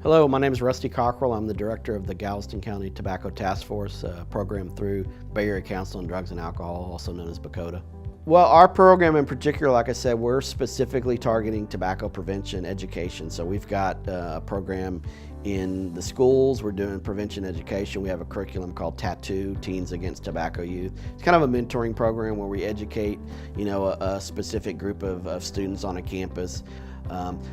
Hello, my name is Rusty Cockrell. I'm the director of the Galveston County Tobacco Task Force program through Bay Area Council on Drugs and Alcohol, also known as BACOTA. Well, our program in particular, like I said, we're specifically targeting tobacco prevention education. So we've got a program in the schools. We're doing prevention education. We have a curriculum called Tattoo, Teens Against Tobacco Youth. It's kind of a mentoring program where we educate, a specific group of students on a campus.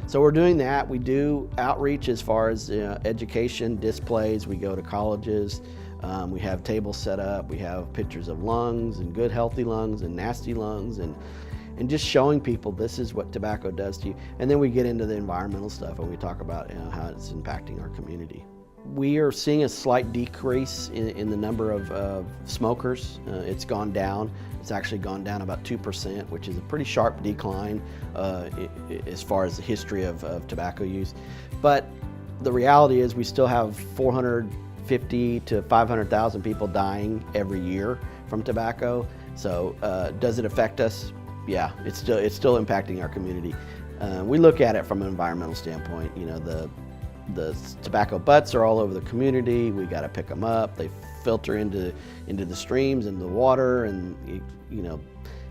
So we're doing that. We do outreach as far as education, displays. We go to colleges. We have tables set up. We have pictures of lungs and good healthy lungs and nasty lungs and just showing people this is what tobacco does to you. And then we get into the environmental stuff and we talk about how it's impacting our community. We are seeing a slight decrease in the number of smokers. It's gone down. It's actually gone down about 2%, which is a pretty sharp decline as far as the history of tobacco use. But the reality is we still have 450 to 500,000 people dying every year from tobacco. So does it affect us? Yeah, it's still impacting our community. We look at it from an environmental standpoint. The tobacco butts are all over the community. We got to pick them up. They filter into the streams and the water, and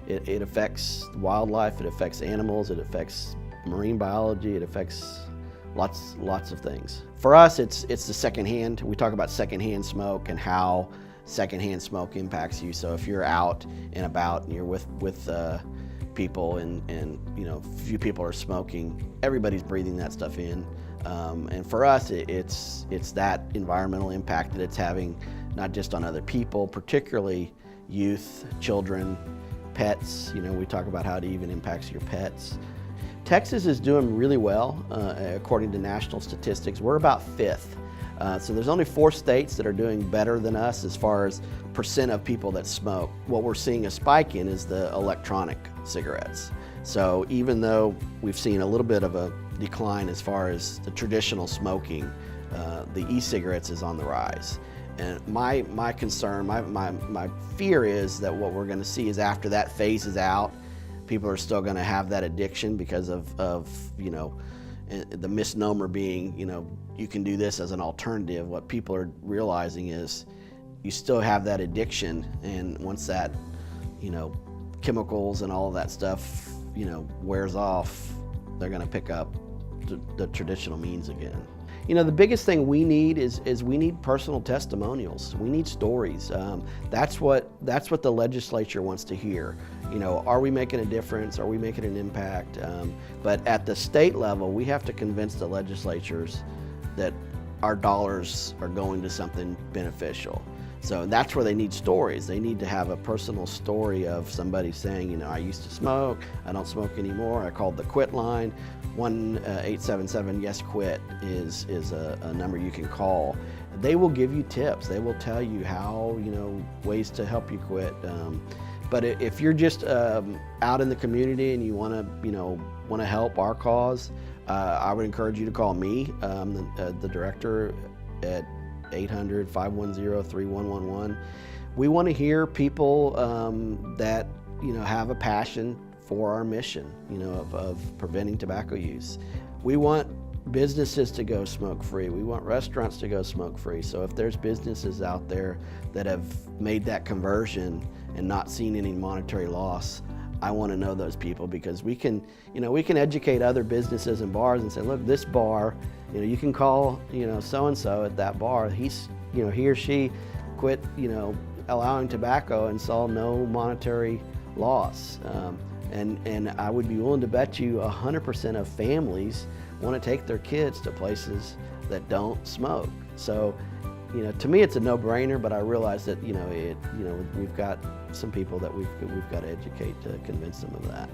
it affects wildlife. It affects animals. It affects marine biology. It affects lots of things. For us, it's the secondhand. We talk about secondhand smoke and how secondhand smoke impacts you. So if you're out and about and you're with people and few people are smoking, everybody's breathing that stuff in. And for us, it's that environmental impact that it's having, not just on other people, particularly youth, children, pets. We talk about how it even impacts your pets. Texas is doing really well, according to national statistics. We're about 5th. So there's only 4 states that are doing better than us as far as percent of people that smoke. What we're seeing a spike in is the electronic cigarettes. So even though we've seen a little bit of a decline as far as the traditional smoking, the e-cigarettes is on the rise. And my concern, my fear is that what we're going to see is after that phase is out, people are still going to have that addiction because of the misnomer being, you can do this as an alternative. What people are realizing is you still have that addiction, and once that, chemicals and all of that stuff, wears off, they're going to pick up the traditional means again. The biggest thing we need is we need personal testimonials. We need stories. That's what the legislature wants to hear. Are we making a difference? Are we making an impact? But at the state level, we have to convince the legislatures that our dollars are going to something beneficial. So that's where they need stories. They need to have a personal story of somebody saying, I used to smoke, I don't smoke anymore. I called the quit line. 1-877-YES-QUIT is a number you can call. They will give you tips. They will tell you how, ways to help you quit. But if you're just out in the community and you want to help our cause, I would encourage you to call me, the director, at 800-510-3111. We want to hear people that have a passion for our mission, of preventing tobacco use. We want businesses to go smoke-free. We want restaurants to go smoke-free. So if there's businesses out there that have made that conversion and not seen any monetary loss, I want to know those people, because we can educate other businesses and bars and say, look, this bar, you can call, so-and-so at that bar. He or she quit, allowing tobacco and saw no monetary loss. And I would be willing to bet you 100% of families want to take their kids to places that don't smoke. So, to me it's a no-brainer, but I realize that, we've got some people that we've got to educate to convince them of that.